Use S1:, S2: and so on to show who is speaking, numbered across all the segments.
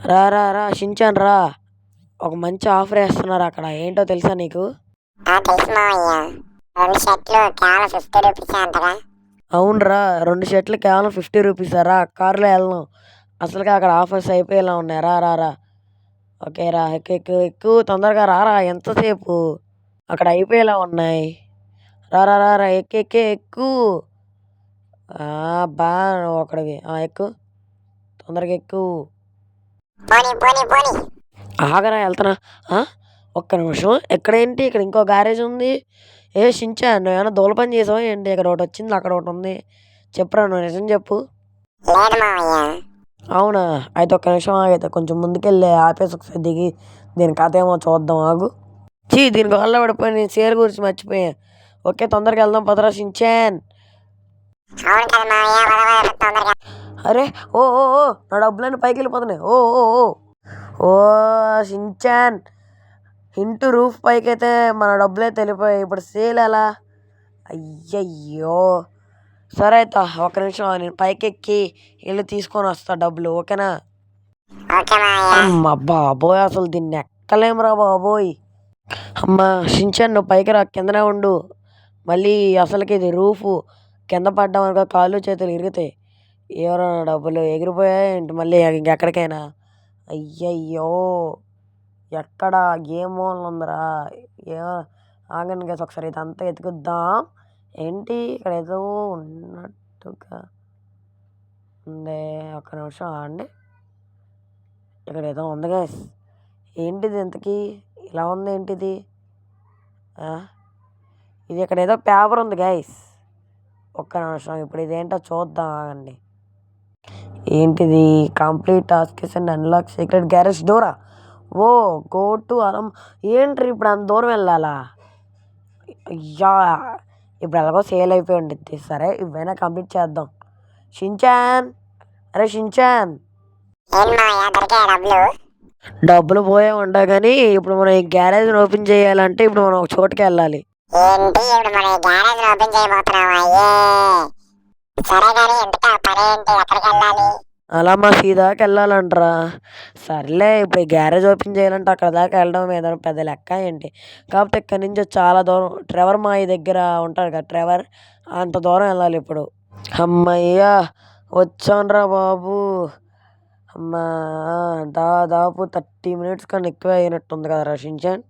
S1: రా రా రా షించాన్ రా, ఒక మంచి ఆఫర్ వేస్తున్నారు అక్కడ, ఏంటో తెలుసా నీకు?
S2: తెలుసు మావయ్య. 2 షర్ట్లు కేవలం 50 రూపీసే అంతగా.
S1: అవునరా, 2 షర్ట్లు కేవలం 50 రూపీస్. రా కారులో వెళ్దాం, అసలుగా అక్కడ ఆఫర్స్ అయిపోయేలా ఉన్నాయి. రా రా రా. ఓకే రా, ఎక్కు ఎక్కు ఎక్కు, తొందరగా రారా, ఎంతసేపు, అక్కడ అయిపోయేలా ఉన్నాయి. రా రా రా రా, ఎక్కి ఎక్కి ఎక్కు. బా నువ్వు అక్కడికి ఎక్కు, తొందరగా ఎక్కు.
S2: పోనీ పోనీ పోనీ.
S1: ఆగరా వెళ్తున్నా. ఒక్క నిమిషం, ఎక్కడేంటి, ఇక్కడ ఇంకో గ్యారేజ్ ఉంది. షించా, నువ్వు ఏమైనా దూల పని చేసావా ఏంటి? ఇక్కడ ఒకటి వచ్చింది, అక్కడ ఒకటి ఉంది. చెప్పురా, నువ్వు నిజం చెప్పు.
S2: లేదు మావయ్య.
S1: అవునా, అయితే ఒక్క నిమిషం ఆగైతే కొంచెం ముందుకెళ్ళి ఆపేసి ఒకసారి దిగి దీని కథ ఏమో చూద్దాం, ఆగు. దీని గోళ్ళ పడిపోయి నేను చీర గురించి మర్చిపోయా. ఓకే తొందరగా వెళ్దాం, పదరా షించాన్.
S2: అవును కదా మావయ్య, పద పద తొందరగా.
S1: అరే ఓ ఓ ఓ, నా డబ్బులన్నీ పైకి వెళ్ళిపోతున్నాయి. ఓ ఓ ఓ ఓ షించాన్, ఇంటూ రూఫ్ పైకి అయితే మన డబ్బులే తెలిపోయాయి. ఇప్పుడు సేల్ ఎలా? అయ్యయ్యో. సరే అయితే ఒక నిమిషం, నేను పైకి ఎక్కి వెళ్ళి తీసుకొని వస్తా డబ్బులు, ఓకేనా?
S2: ఓకే మావయ్య.
S1: అమ్మా బాబోయ్, అసలు దీన్ని ఎక్కలేమురా బాబోయ్. అమ్మా షించాన్, నువ్వు పైకి రా, కిందనే ఉండు. మళ్ళీ అసలుకి ఇది రూఫు, కింద పడ్డాం అనుకో కాళ్ళు చేతులు ఇరుగుతాయి. ఎవరో డబ్బులు ఎగిరిపోయాయి ఏంటి మళ్ళీ ఇంకెక్కడికైనా? అయ్యయ్యో, ఎక్కడ ఏ మూలన ఉందిరా? ఏ ఆగండి గేసి ఒకసారి ఇదంతా ఎతుకుద్దాం. ఏంటి ఇక్కడ ఏదో ఉన్నట్టుగా ఉంది, ఒక్క నిమిషం అండి. ఇక్కడ ఏదో ఉంది గైస్, ఏంటిది ఇంతకీ ఇలా ఉంది ఏంటిది? ఇది ఇక్కడ ఏదో పేపర్ ఉంది గైస్, ఒక్క నిమిషం ఇప్పుడు ఇదేంటో చూద్దాం, ఆగండి. ఏంటిది? Complete task and unlock secret garage డోరా. ఓ గో టు అలం. ఏంట్రీ ఇప్పుడు అంత దూరం వెళ్ళాలా? అయ్యా, ఇప్పుడు ఎలాగో సేల్ అయిపోయి ఉండిద్ది. సరే ఇవైనా కంప్లీట్ చేద్దాం. షించాన్, అరే షించాన్.
S2: ఏం మావయ్య, దొరికాయా డబ్బులు?
S1: డబ్బులు పోయే ఉంటాయి కానీ ఇప్పుడు మనం ఈ గ్యారేజ్ని ఓపెన్ చేయాలంటే ఇప్పుడు మనం ఒక చోటుకి వెళ్ళాలి.
S2: ఏంటి ఇప్పుడు మన గ్యారేజ్ ఓపెన్ చేయబోతున్నావా? సరే కానీ ఎందుకు ఆ పని ఏంటి, ఎక్కడికి వెళ్ళాలి?
S1: అలా మా సీదాకి వెళ్ళాలంటరా. సర్లే ఇప్పుడు ఈ గ్యారేజ్ ఓపెన్ చేయాలంటే అక్కడ దాకా వెళ్ళడం ఏదైనా పెద్ద లెక్క ఏంటి? కాకపోతే ఇక్కడి నుంచి చాలా దూరం. ట్రెవర్ మా దగ్గర ఉంటాడు కదా ట్రెవర్, అంత దూరం వెళ్ళాలి ఇప్పుడు. అమ్మయ్యా, వచ్చానురా బాబు. అమ్మా, దాదాపు 30 minutes కన్నా ఎక్కువ అయినట్టుంది కదా షించాన్.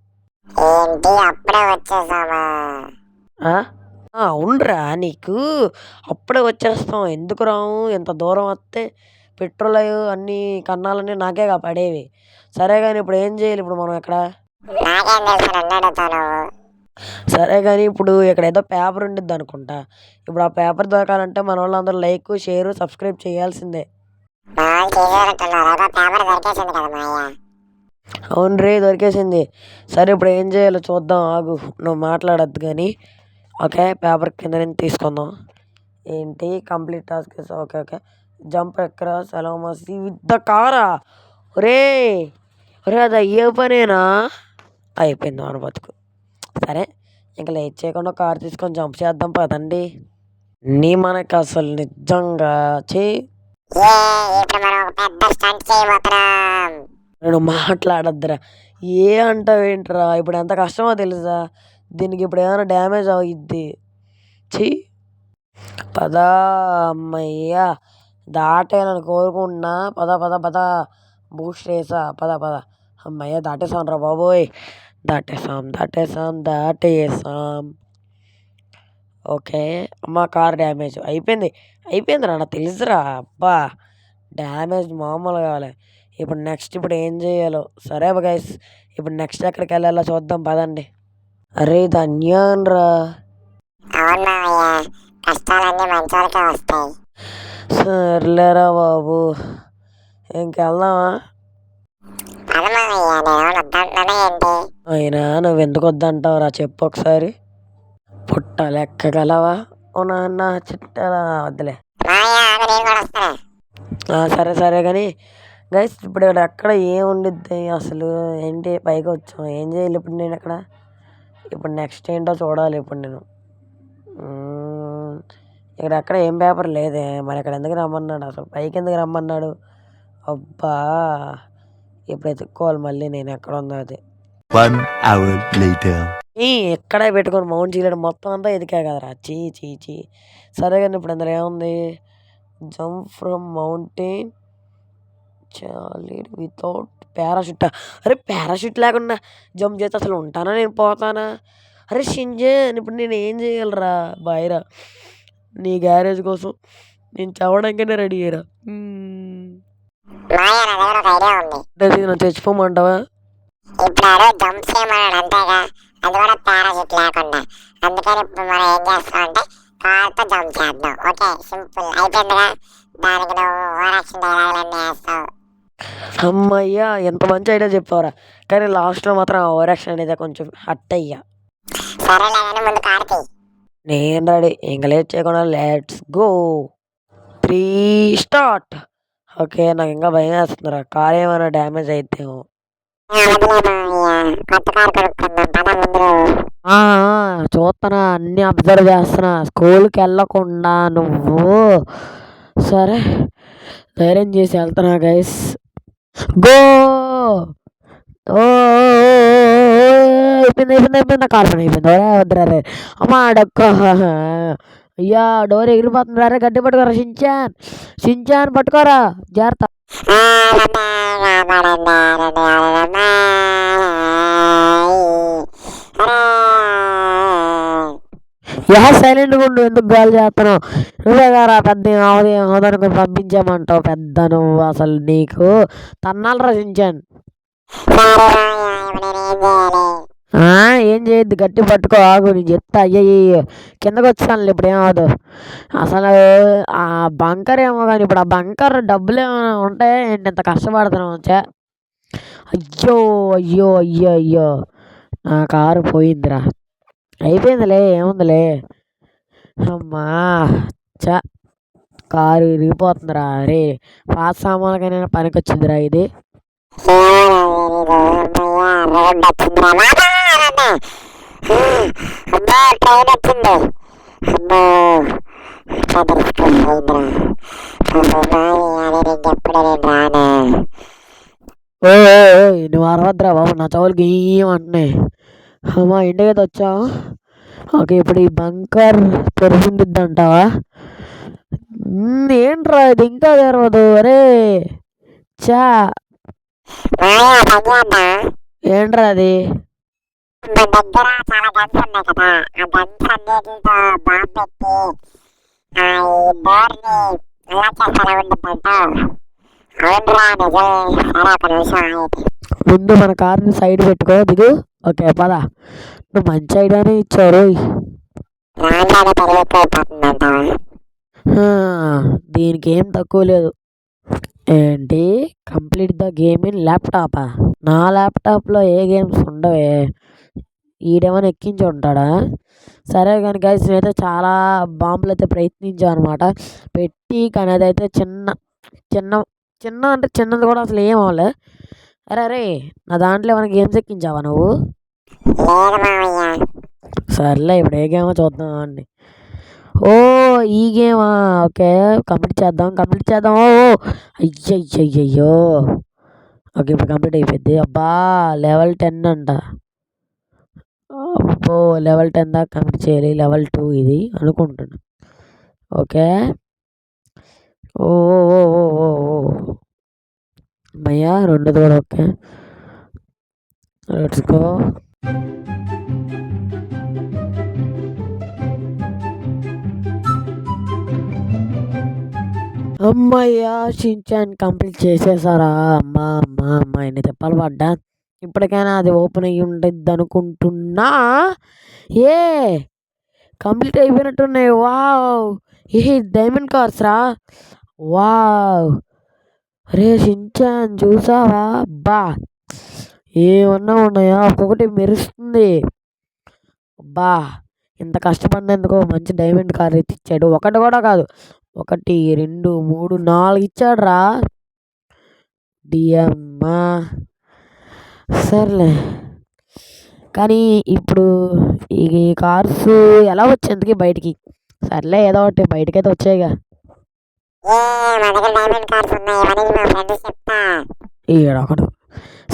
S2: ఏంటి అప్పుడే వచ్చేసామా?
S1: అవునరా, నీకు అప్పుడే వచ్చేస్తాం, ఎందుకు రాము? ఎంత దూరం వస్తే పెట్రోల్ అన్నీ కన్నాలన్నీ నాకేగా పడేవి. సరే కానీ ఇప్పుడు ఏం చేయాలి? ఇప్పుడు మనం ఇక్కడ
S2: నాకేం తెలుసు, నన్ను అడుగుతావు.
S1: సరే కానీ ఇప్పుడు ఇక్కడ ఏదో పేపర్ ఉండిద్ది అనుకుంటా. ఇప్పుడు ఆ పేపర్ దొరకాలంటే మన వాళ్ళందరూ లైక్ షేర్ సబ్స్క్రైబ్ చేయాల్సిందే.
S2: మా వాళ్ళు చేసేటట్టున్నారు, ఏదో పేపర్ దొరికేసింది కదా మావయ్య.
S1: అవును రే, దొరికేసింది. సరే ఇప్పుడు ఏం చేయాలో చూద్దాం, ఆగు, నువ్వు మాట్లాడద్దు కానీ. ఓకే, పేపర్ కింద నుంచి తీసుకుందాం. ఏంటి complete task? Okay okay, jump across అలోమసి విత్ ద కారా. ఒరే ఒరే, అది అయ్యే పనేనా? అయిపోయింది మన బతుకు. సరే ఇంకా లేట్ చేయకుండా కారు తీసుకొని జంప్ చేద్దాం పదండి. నీ మనకి అసలు నిజంగా
S2: ఇప్పుడు మనం ఒక పెద్ద స్టంట్ చేయబోతున్నాం.
S1: నేను మాట్లాడద్దురా. ఏ అంటావేంట్రా, ఇప్పుడు ఎంత కష్టమో తెలుసా? దీనికి ఇప్పుడు ఏమైనా డ్యామేజ్ అవుద్ది. పదా, అమ్మయ్యా, దాటేయాలని కోరుకుంటున్నా. పద పద పద, బూస్ట్ వేసా, పద పద. అమ్మయ్య, దాటేసాం రా బాబోయ్, దాటేసాం దాటేసాం దాటేసాం. ఓకే, అమ్మ కార్ డ్యామేజ్ అయిపోయింది. అయిపోయిందిరా, నాకు తెలుసురా. అబ్బా, డ్యామేజ్ మామూలు కావాలి. ఇప్పుడు నెక్స్ట్ ఇప్పుడు ఏం చేయాలో. సరే గైస్, ఇప్పుడు నెక్స్ట్ ఎక్కడికి వెళ్ళాలో చూద్దాం పదండి. అరే ఇది అన్యాయం రా.
S2: అవును మావయ్య, కష్టాలన్నీ మంచోళ్ళకే వస్తాయి.
S1: సర్లేరా బాబు, ఇంకెళ్దామా?
S2: పద మావయ్య, నేను వద్దంటున్నానే ఏంటి?
S1: అయినా నువ్వు ఎందుకు వద్దంటావురా, చెప్పు ఒకసారి. పుట్ట లెక్కగలవా ఓ నాన్న చిట్టలా, వద్దులే.
S2: మావయ్య ఆగు, నేను కూడా వస్తాను.
S1: సరే సరే కానీ గైస్, ఇప్పుడు ఇక్కడ ఎక్కడ ఏం ఉండిద్ది అసలు? ఏంటి పైకి వచ్చాం, ఏం చేయాలి ఇప్పుడు నేను ఎక్కడ? ఇప్పుడు నెక్స్ట్ ఏంటో చూడాలి ఇప్పుడు నేను. ఇక్కడ ఎక్కడ ఏం పేపర్ లేదే, మరి ఇక్కడ ఎందుకు రమ్మన్నాడు? అసలు పైకి ఎందుకు రమ్మన్నాడు? అబ్బా, ఇప్పుడు ఎత్తుక్కోవాలి మళ్ళీ నేను ఎక్కడ ఉందో అది.
S3: 1 hour later.
S1: ఎక్కడే పెట్టుకొని మౌంట్ చీలడు మొత్తం అంతా ఎదికా కదరా. చీ. సరే కానీ ఇప్పుడు అందులో ఏముంది? జంప్ ఫ్రమ్ మౌంటైన్ చాలీడ్ వితౌట్ పారాషూట్. అరే పారాషూట్ లేకుండా జంప్ చేస్తే అసలు ఉంటానా నేను? పోతానా? అరే షింజన్ ఇప్పుడు నేను ఏం చేయగలరా బాయ్రా? నీ గ్యారేజ్ కోసం నేను చవడానికైనా రెడీ అయ్యరా.
S2: మాయా నా దగ్గర ఒక ఐడియా ఉంది.
S1: నన్ను చచ్చిపోమంటావా?
S2: ఇప్పుడు ఆడు జంప్ చేయమన్నాడు అంతేగా, అది కూడా పారాషూట్ లేకుండా. అందుకని ఇప్పుడు మనం ఏం చేస్తాం అంటే కార్తో జంప్ చేద్దాం. ఓకే సింపుల్ అయిపోయిందిగా. దానికి నువ్వు ఓవరాక్షన్ డైలాగులన్నీ వేస్తావు.
S1: అమ్మయ్యా ఎంత మంచి ఐడియా చెప్పావురా. కానీ లాస్ట్లో మాత్రం ఆ ఓవర్ యాక్షన్ అనేది కొంచెం హట్ అయ్యా.
S2: సరేలే కానీ ముందు కార్తీ.
S1: నేను రెడీ, ఇంకా లేట్ చేయకుండా లెట్స్ గో. 3 స్టార్ట్. ఓకే నాకు ఇంకా భయం వేస్తుందిరా, కార్ ఏమైనా డ్యామేజ్ అయితేమో.
S2: కొత్త కారు కొనుక్కుందాం పద ముందు.
S1: చూస్తున్నా, అన్నీ అబ్జర్వ్ చేస్తున్నా. స్కూల్కి వెళ్ళకుండా నువ్వు. సరే ధైర్యం చేసి వెళ్తున్నా గైస్. గో. ఓ అయిపోయింది కార్ పని అయిపోయింది. వద్దురా రే అమ్మా డొక్క. అయ్యా డోర్ ఎగిరిపోతుంది రే. గట్టి పట్టుకోరా షించాన్ పట్టుకోరా జాగ్రత్త. సైలెంట్గా ఉండు, ఎందుకు గాలి చేస్తున్నావు? నువ్వే గారా పెద్ద అవదానికి పంపించామంటావు పెద్ద నువ్వు. అసలు నీకు తన్నాలరా షించాన్. ఏం చేయొద్దు, గట్టి పట్టుకో. ఆగు నేను చెప్తా. అయ్యయ్యో కిందకు వచ్చాను ఇప్పుడు ఏమవదు. అసలు ఆ బంకర్ ఏమో కానీ ఇప్పుడు ఆ బంకర్ డబ్బులు ఏమైనా ఉంటాయా ఏంటి? ఇంత కష్టపడుతున్నాం వచ్చా. అయ్యో నా కారు పోయిందిరా. అయిపోయిందిలే ఏముందిలే. అమ్మా కారు ఇరిగిపోతుందిరా. అరే పాత సామాన్లకైనా పనికి వచ్చిందిరా ఇది. నువ్వు అరవద్దురా బాబు, నా చెవులకి ఏమంటున్నాయి. అమ్మా ఇంటికి అయితే వచ్చావు. ఓకే ఇప్పుడు ఈ బంకర్ తెరిచిండిద్ది అంటావా? ఏంట్రా ఇది ఇంకా తెరవదు? అరే చా ఏంట్రా అది?
S2: మన దగ్గర చాలా గన్స్ ఉన్నాయి కదా, ఆ గన్స్ అన్నిటితో బాంబు పెట్టి ఈ డోర్ని ఎలా చేస్తారా ఉండిద్దంట. అవునరా నిజమే. సరే ఒక నిమిషం ఆగండి.
S1: ముందు మన కార్ని సైడ్ పెట్టుకో, దిగు. ఓకే పద. నువ్వు మంచి ఐడియానే ఇచ్చారు.
S2: రాగానే పరిగెత్తిపోతుందంట.
S1: దీనికి ఏం తక్కువ లేదు. ఏంటి కంప్లీట్ ద గేమ్ ఇన్ ల్యాప్టాపా? నా ల్యాప్టాప్లో ఏ గేమ్స్ ఉండవే. ఈడేమైనా ఎక్కించి ఉంటాడా? సరే కానీ గైస్ నేనైతే చాలా బాంబులు అయితే ప్రయత్నించాను అనమాట పెట్టి. కానీ అదైతే చిన్న అంటే చిన్నది కూడా అసలు ఏం అవ్వలే. అరే నా దాంట్లో ఏమైనా గేమ్స్ ఎక్కించావా నువ్వు? సర్లే ఇప్పుడు ఏ గేమో చూద్దాం అండి. ఓ ఈ గేమా? ఓకే కంప్లీట్ చేద్దాం. ఓ అయ్యయ్యో ఓకే ఇప్పుడు కంప్లీట్ అయిపోద్ది. అబ్బా లెవెల్ 10 అంట. అబ్బో లెవెల్ 10 దాకా కంప్లీట్ చేయాలి. లెవెల్ 2 ఇది అనుకుంటున్నా. ఓకే ఓ భయ్యా రెండోది కూడా ఓకే. Let's go. అమ్మయ్యా షించాన్ కంప్లీట్ చేసేసారా? అమ్మా ఎన్ని తిప్పాలు పడ్డా. ఇప్పటికైనా అది ఓపెన్ అయ్యి ఉంటుంది అనుకుంటున్నా. కంప్లీట్ అయిపోయినట్టున్నాయి. వావ్ డైమండ్ కార్స్ రా. వావ్ రే షించాన్ చూసావా? అబ్బా ఏమన్నా ఉన్నాయా? ఒక్కొక్కటి మెరుస్తుంది. అబ్బా ఇంత కష్టపడినందుకు మంచి డైమండ్ కార్ అయితే ఇచ్చాడు. ఒకటి కూడా కాదు, 1 2 3 4 ఇచ్చాడు రా. డియమ్మా సర్లే కానీ ఇప్పుడు ఈ కార్స్ ఎలా వచ్చేందుకు బయటికి? సర్లే ఏదో ఒకటి బయటకైతే వచ్చాయిగా. ఈడొకడు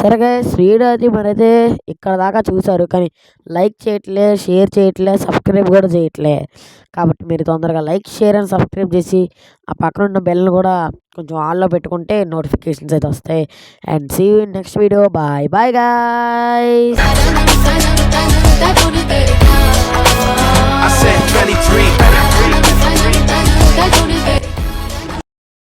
S1: సరే గైస్ వీడియో అయితే మరైతే ఇక్కడ దాకా చూసారు, కానీ లైక్ చేయట్లే, షేర్ చేయట్లే, సబ్స్క్రైబ్ కూడా చేయట్లే. కాబట్టి మీరు తొందరగా లైక్, షేర్ అండ్ సబ్స్క్రైబ్ చేసి ఆ పక్కన ఉన్న బెల్ని కూడా కొంచెం ఆన్లో పెట్టుకుంటే నోటిఫికేషన్స్ అయితే వస్తాయి. And see you in next video. Bye bye guys.